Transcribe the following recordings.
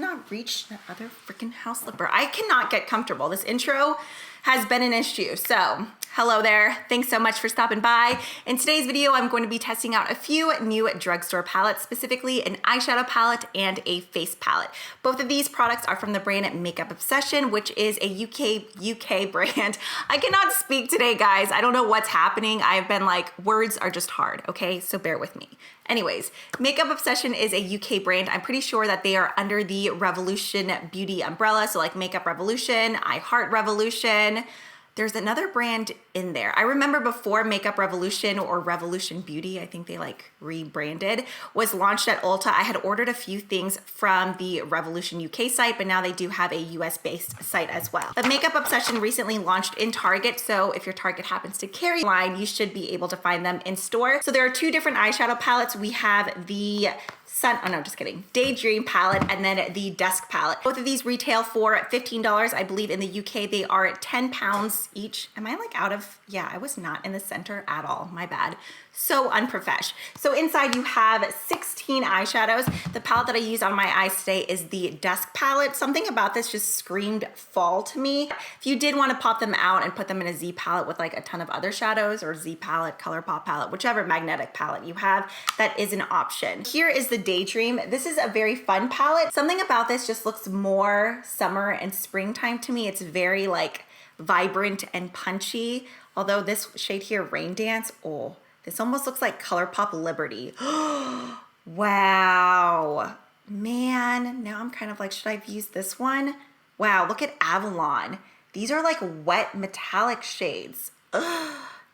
cannot reach the other freaking house slipper. I cannot get comfortable. This intro has been an issue. So hello there. Thanks so much for stopping by. In today's video, I'm going to be testing out a few new drugstore palettes, specifically an eyeshadow palette and a face palette. Both of these products are from the brand Makeup Obsession, which is a UK brand. I cannot speak today, guys. I don't know what's happening. I've been like, words are just hard, okay? So bear with me. Anyways, Makeup Obsession is a UK brand. I'm pretty sure that they are under the Revolution Beauty umbrella. So like Makeup Revolution, I Heart Revolution. There's another brand in there. I remember before Makeup Revolution or Revolution Beauty, I think they like rebranded, was launched at Ulta. I had ordered a few things from the Revolution UK site, but now they do have a US based site as well. But Makeup Obsession recently launched in Target. So if your Target happens to carry line, you should be able to find them in store. So there are two different eyeshadow palettes. We have the Daydream Palette and then the Dusk Palette. Both of these retail for $15. I believe in the UK they are £10 each. Am I like out of, yeah, I was not in the center at all, my bad. So unprofesh. So inside you have 16 eyeshadows. The palette that I use on my eyes today is the Dusk Palette. Something about this just screamed fall to me. If you did want to pop them out and put them in a Z palette with like a ton of other shadows, or Z palette, ColourPop palette, whichever magnetic palette you have, that is an option. Here is the Daydream. This is a very fun palette. Something about this just looks more summer and springtime to me. It's very like vibrant and punchy. Although this shade here, Rain Dance, oh, this almost looks like ColourPop Liberty. Wow. Man, now I'm kind of like, should I have used this one? Wow, look at Avalon. These are like wet metallic shades.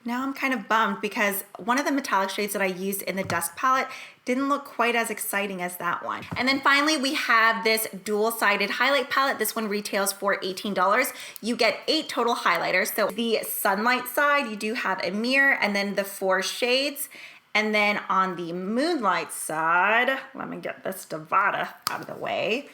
Now I'm kind of bummed because one of the metallic shades that I used in the Dusk palette didn't look quite as exciting as that one. And then finally, we have this dual-sided highlight palette. This one retails for $18. You get 8 total highlighters. So the Sunlight side, you do have a mirror and then the 4 shades. And then on the Moonlight side, let me get this 𝗟𝗧'𝗦 out of the way.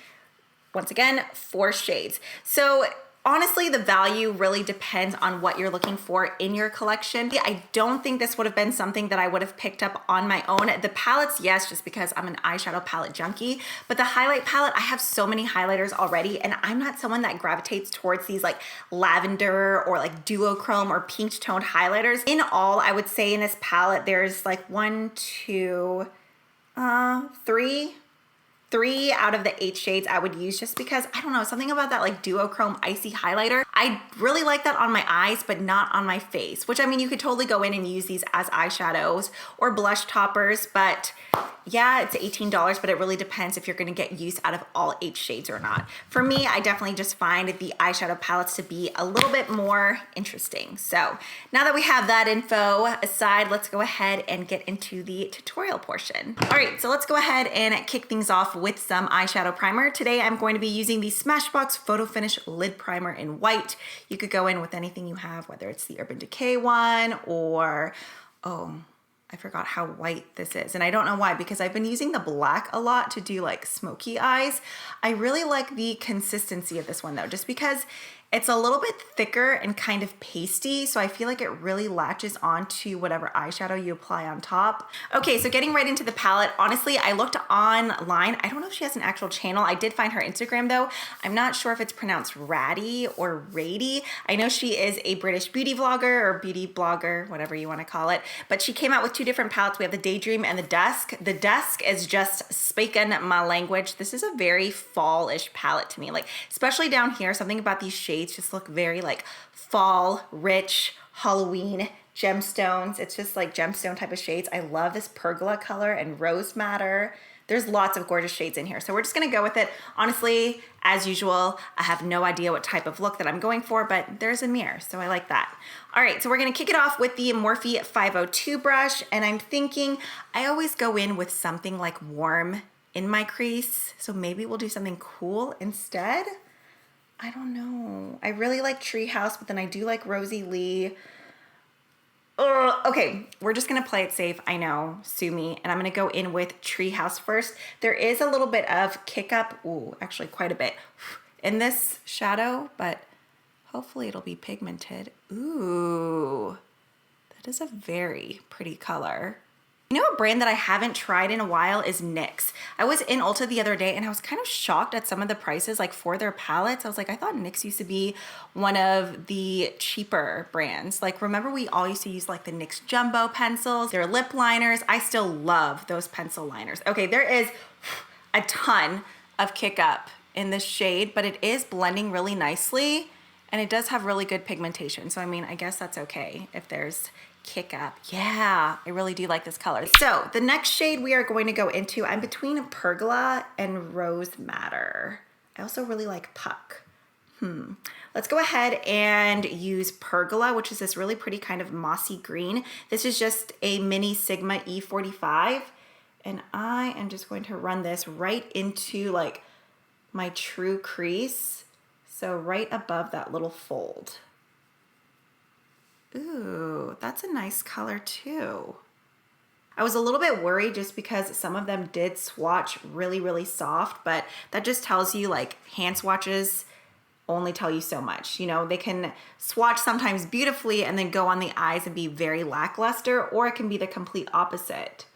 Once again, 4 shades. So honestly, the value really depends on what you're looking for in your collection. I don't think this would have been something that I would have picked up on my own. The palettes, yes, just because I'm an eyeshadow palette junkie, but the highlight palette, I have so many highlighters already, and I'm not someone that gravitates towards these like lavender or like duochrome or pink toned highlighters. In all, I would say in this palette, there's like 3 out of the 8 shades I would use, just because, I don't know, something about that like duochrome icy highlighter. I really like that on my eyes, but not on my face, which I mean, you could totally go in and use these as eyeshadows or blush toppers, but yeah, it's $18, but it really depends if you're gonna get use out of all 8 shades or not. For me, I definitely just find the eyeshadow palettes to be a little bit more interesting. So now that we have that info aside, let's go ahead and get into the tutorial portion. All right, so let's go ahead and kick things off with some eyeshadow primer. Today, I'm going to be using the Smashbox Photo Finish Lid Primer in white. You could go in with anything you have, whether it's the Urban Decay one or, oh, I forgot how white this is. And I don't know why, because I've been using the black a lot to do like smoky eyes. I really like the consistency of this one though, just because it's a little bit thicker and kind of pasty, so I feel like it really latches onto whatever eyeshadow you apply on top. Okay, so getting right into the palette, honestly, I looked online. I don't know if she has an actual channel. I did find her Instagram though. I'm not sure if it's pronounced Ratty or Rady. I know she is a British beauty vlogger or beauty blogger, whatever you want to call it, but she came out with 2 different palettes. We have the Daydream and the Dusk. The Dusk is just speaking my language. This is a very fall-ish palette to me, like especially down here, something about these shades just look very like fall, rich, Halloween, gemstones. It's just like gemstone type of shades. I love this pergola color and rose madder. There's lots of gorgeous shades in here. So we're just gonna go with it. Honestly, as usual, I have no idea what type of look that I'm going for, but there's a mirror, so I like that. All right, so we're gonna kick it off with the Morphe 502 brush, and I'm thinking I always go in with something like warm in my crease, so maybe we'll do something cool instead. I don't know. I really like Treehouse, but then I do like Rosie Lee. Okay, we're just gonna play it safe. I know, sue me. And I'm gonna go in with Treehouse first. There is a little bit of kick up, ooh, actually quite a bit in this shadow, but hopefully it'll be pigmented. Ooh, that is a very pretty color. You know, a brand that I haven't tried in a while is NYX. I was in Ulta the other day and I was kind of shocked at some of the prices, like for their palettes. I was like, I thought NYX used to be one of the cheaper brands. Like, remember we all used to use like the NYX Jumbo pencils, their lip liners. I still love those pencil liners. Okay, there is a ton of Kick Up in this shade, but it is blending really nicely and it does have really good pigmentation. So I mean, I guess that's okay if there's Kick Up. Yeah, I really do like this color. So the next shade we are going to go into, I'm between Pergola and Rose Madder. I also really like Puck. Let's go ahead and use Pergola, which is this really pretty kind of mossy green. This is just a mini Sigma E45. And I am just going to run this right into like my true crease. So right above that little fold. Ooh, that's a nice color too. I was a little bit worried just because some of them did swatch really, really soft, but that just tells you like hand swatches only tell you so much. You know, they can swatch sometimes beautifully and then go on the eyes and be very lackluster, or it can be the complete opposite.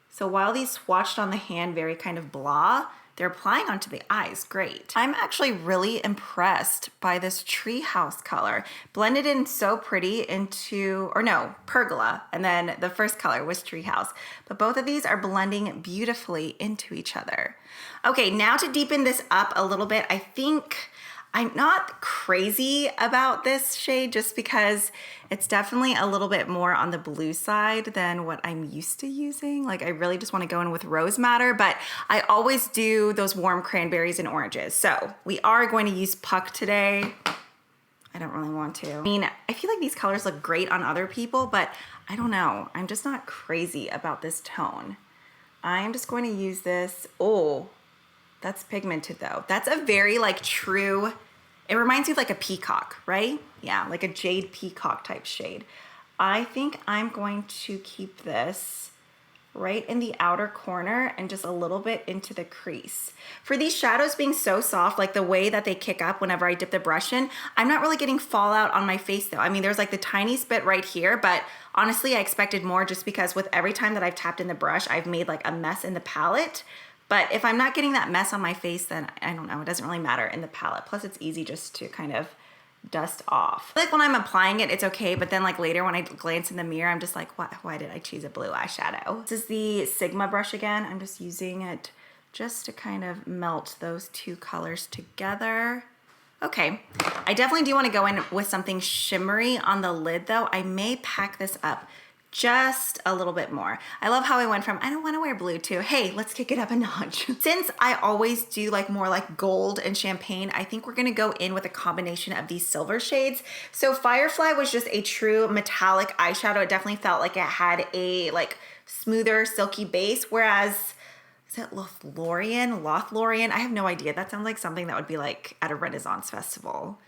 So while these swatched on the hand very kind of blah, they're applying onto the eyes great. I'm actually really impressed by this Treehouse color. Blended in so pretty into, or no, Pergola, and then the first color was Treehouse. But both of these are blending beautifully into each other. Okay, now to deepen this up a little bit, I think I'm not crazy about this shade just because it's definitely a little bit more on the blue side than what I'm used to using. Like, I really just want to go in with Rose Madder, but I always do those warm cranberries and oranges. So we are going to use Puck today. I don't really want to. I mean, I feel like these colors look great on other people, but I don't know. I'm just not crazy about this tone. I'm just going to use this. Oh, that's pigmented though. That's a very like true, it reminds you of like a peacock, right? Yeah, like a jade peacock type shade. I think I'm going to keep this right in the outer corner and just a little bit into the crease. For these shadows being so soft, like the way that they kick up whenever I dip the brush in, I'm not really getting fallout on my face though. I mean, there's like the tiniest bit right here, but honestly, I expected more just because with every time that I've tapped in the brush, I've made like a mess in the palette. But if I'm not getting that mess on my face, then I don't know, it doesn't really matter in the palette. Plus it's easy just to kind of dust off. Like when I'm applying it, it's okay, but then like later when I glance in the mirror, I'm just like, why did I choose a blue eyeshadow? This is the Sigma brush again. I'm just using it just to kind of melt those two colors together. Okay, I definitely do want to go in with something shimmery on the lid though. I may pack this up just a little bit more. I love how I went from, I don't want to wear blue to, hey, let's kick it up a notch. Since I always do like more like gold and champagne, I think we're going to go in with a combination of these silver shades. So Firefly was just a true metallic eyeshadow. It definitely felt like it had a like smoother, silky base, whereas is it Lothlorien? I have no idea. That sounds like something that would be like at a Renaissance festival.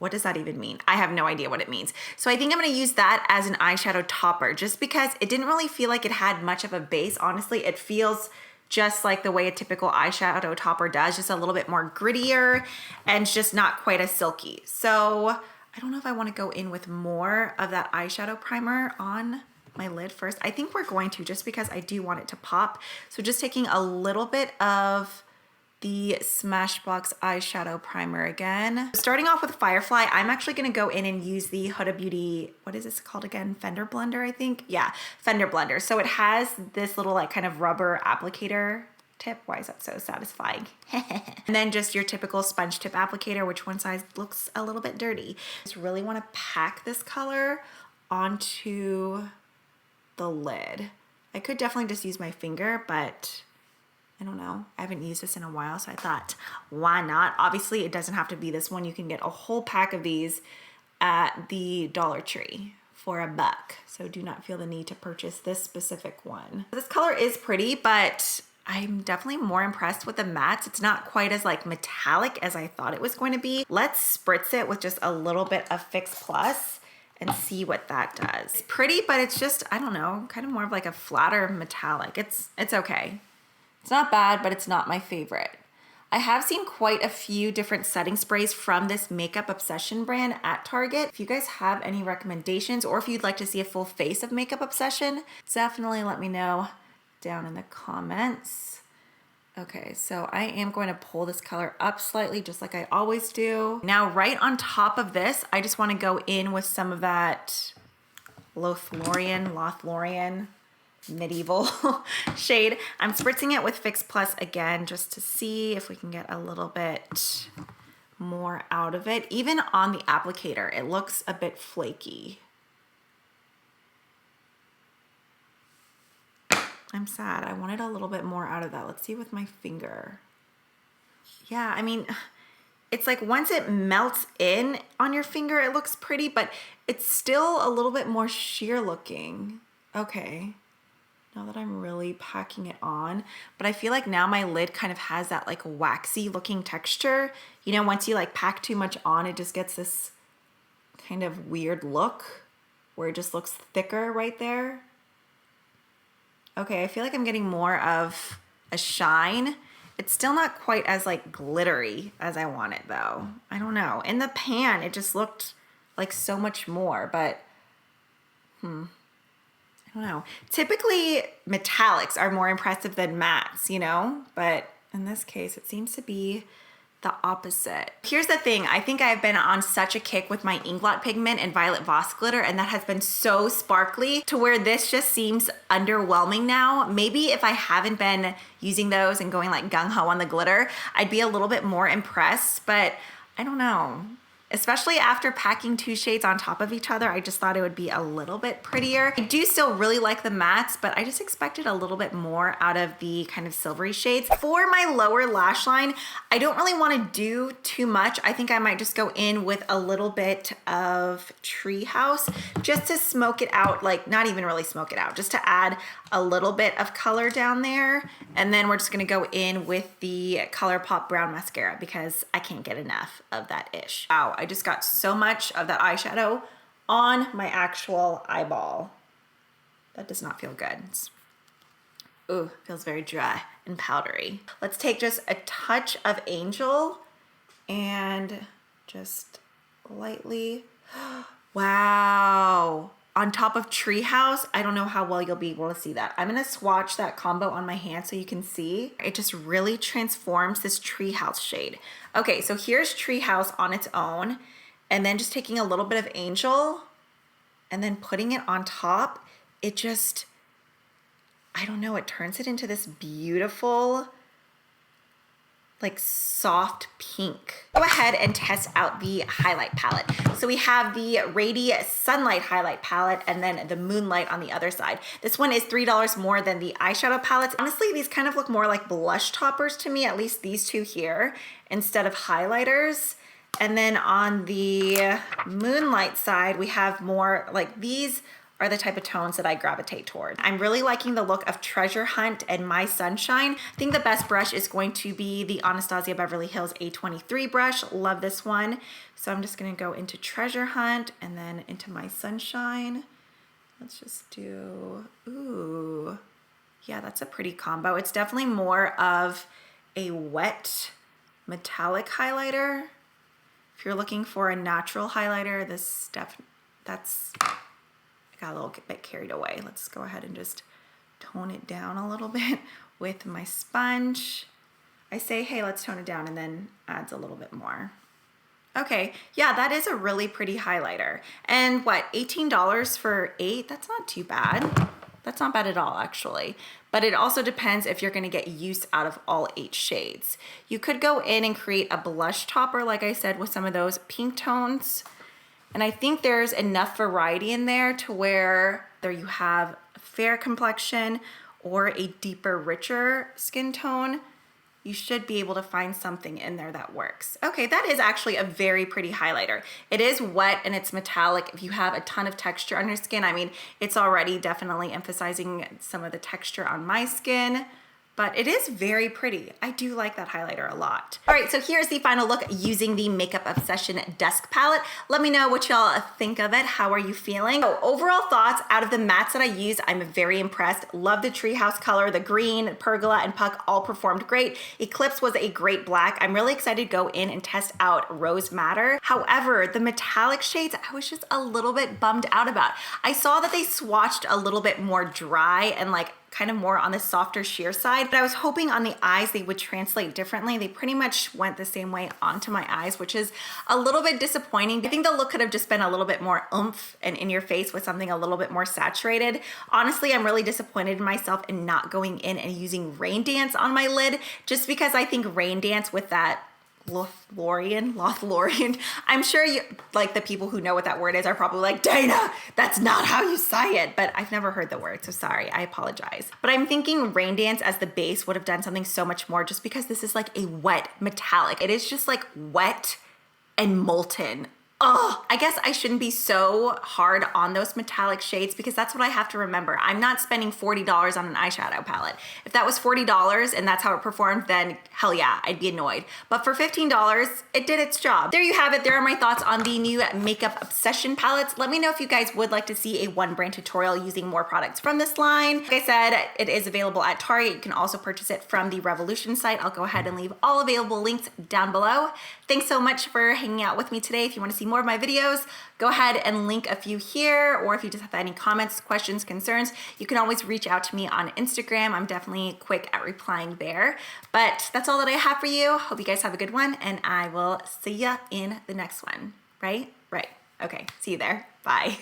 What does that even mean? I have no idea what it means. So I think I'm gonna use that as an eyeshadow topper just because it didn't really feel like it had much of a base. Honestly, it feels just like the way a typical eyeshadow topper does, just a little bit more grittier and just not quite as silky. So I don't know if I wanna go in with more of that eyeshadow primer on my lid first. I think we're going to just because I do want it to pop. So just taking a little bit of the Smashbox eyeshadow primer again. Starting off with Firefly, I'm actually gonna go in and use the Huda Beauty, what is this called again? Fender Blender, I think? Yeah, Fender Blender. So it has this little like kind of rubber applicator tip. Why is that so satisfying? And then just your typical sponge tip applicator, which one side looks a little bit dirty. Just really wanna pack this color onto the lid. I could definitely just use my finger, but I don't know. I haven't used this in a while, so I thought, why not? Obviously, it doesn't have to be this one. You can get a whole pack of these at the Dollar Tree for $1. So do not feel the need to purchase this specific one. This color is pretty, but I'm definitely more impressed with the mattes. It's not quite as like metallic as I thought it was going to be. Let's spritz it with just a little bit of Fix Plus and see what that does. It's pretty, but it's just, I don't know, kind of more of like a flatter metallic. It's okay. It's not bad, but it's not my favorite. I have seen quite a few different setting sprays from this Makeup Obsession brand at Target. If you guys have any recommendations or if you'd like to see a full face of Makeup Obsession, definitely let me know down in the comments. Okay, so I am going to pull this color up slightly just like I always do. Now, right on top of this, I just want to go in with some of that Lothlorien medieval shade. I'm spritzing it with Fix Plus again just to see if we can get a little bit more out of it. Even on the applicator, it looks a bit flaky. I'm sad. I wanted a little bit more out of that. Let's see with my finger. Yeah, I mean, it's like once it melts in on your finger, it looks pretty, but it's still a little bit more sheer looking. Okay, now that I'm really packing it on, but I feel like now my lid kind of has that like waxy looking texture. You know, once you like pack too much on, it just gets this kind of weird look where it just looks thicker right there. Okay, I feel like I'm getting more of a shine. It's still not quite as like glittery as I want it though. I don't know. In the pan, it just looked like so much more, but I don't know. Typically, metallics are more impressive than mattes, you know? But in this case, it seems to be the opposite. Here's the thing, I think I've been on such a kick with my Inglot pigment and Violet Voss glitter, and that has been so sparkly to where this just seems underwhelming now. Maybe if I haven't been using those and going like gung-ho on the glitter, I'd be a little bit more impressed, but I don't know. Especially after packing two shades on top of each other, I just thought it would be a little bit prettier. I do still really like the mattes, but I just expected a little bit more out of the kind of silvery shades. For my lower lash line, I don't really want to do too much. I think I might just go in with a little bit of Treehouse just to smoke it out, like not even really smoke it out, just to add a little bit of color down there. And then we're just gonna go in with the ColourPop Brown Mascara because I can't get enough of that ish. Wow, I just got so much of that eyeshadow on my actual eyeball. That does not feel good. Ooh, feels very dry and powdery. Let's take just a touch of Angel and just lightly, wow. On top of Treehouse, I don't know how well you'll be able to see that. I'm gonna swatch that combo on my hand so you can see. It just really transforms this Treehouse shade. Okay, so here's Treehouse on its own, and then just taking a little bit of Angel and then putting it on top, it just, I don't know, it turns it into this beautiful, like soft pink. Go ahead and test out the highlight palette. So we have the Radiant Sunlight highlight palette and then the Moonlight on the other side. This one is $3 more than the eyeshadow palettes. Honestly, these kind of look more like blush toppers to me, at least these two here, instead of highlighters. And then on the Moonlight side, we have more like these are the type of tones that I gravitate toward. I'm really liking the look of Treasure Hunt and My Sunshine. I think the best brush is going to be the Anastasia Beverly Hills A23 brush. Love this one. So I'm just gonna go into Treasure Hunt and then into My Sunshine. Let's just do, ooh. Yeah, that's a pretty combo. It's definitely more of a wet metallic highlighter. If you're looking for a natural highlighter, this that's, I got a little bit carried away. Let's go ahead and just tone it down a little bit with my sponge. I say, hey, let's tone it down, and then adds a little bit more. Okay, yeah, that is a really pretty highlighter. And what, $18 for 8? That's not too bad. That's not bad at all, actually. But it also depends if you're gonna get use out of all 8 shades. You could go in and create a blush topper, like I said, with some of those pink tones. And I think there's enough variety in there to where there you have a fair complexion or a deeper, richer skin tone. You should be able to find something in there that works. Okay, that is actually a very pretty highlighter. It is wet and it's metallic. If you have a ton of texture on your skin, I mean, it's already definitely emphasizing some of the texture on my skin, but it is very pretty. I do like that highlighter a lot. All right, so here's the final look using the Makeup Obsession Dusk Palette. Let me know what y'all think of it. How are you feeling? So overall thoughts, out of the mattes that I used, I'm very impressed. Love the treehouse color, the green, pergola, and puck all performed great. Eclipse was a great black. I'm really excited to go in and test out Rose Madder. However, the metallic shades, I was just a little bit bummed out about. I saw that they swatched a little bit more dry and like kind of more on the softer sheer side, but I was hoping on the eyes they would translate differently. They pretty much went the same way onto my eyes, which is a little bit disappointing. I think the look could have just been a little bit more oomph and in your face with something a little bit more saturated. Honestly, I'm really disappointed in myself in not going in and using Rain Dance on my lid, just because I think Rain Dance with that Lothlorien. I'm sure you, like the people who know what that word is are probably like, Dana, that's not how you say it, but I've never heard the word, so sorry, I apologize. But I'm thinking Rain Dance as the base would have done something so much more, just because this is like a wet metallic. It is just like wet and molten. Oh, I guess I shouldn't be so hard on those metallic shades, because that's what I have to remember. I'm not spending $40 on an eyeshadow palette. If that was $40 and that's how it performed, then hell yeah, I'd be annoyed. But for $15, it did its job. There you have it. There are my thoughts on the new Makeup Obsession palettes. Let me know if you guys would like to see a one brand tutorial using more products from this line. Like I said, it is available at Target. You can also purchase it from the Revolution site. I'll go ahead and leave all available links down below. Thanks so much for hanging out with me today. If you want to see more of my videos, go ahead and link a few here, or if you just have any comments, questions, concerns, you can always reach out to me on Instagram. I'm definitely quick at replying there. But that's all that I have for you. Hope you guys have a good one, and I will see ya in the next one. Right? Right. Okay, see you there. Bye.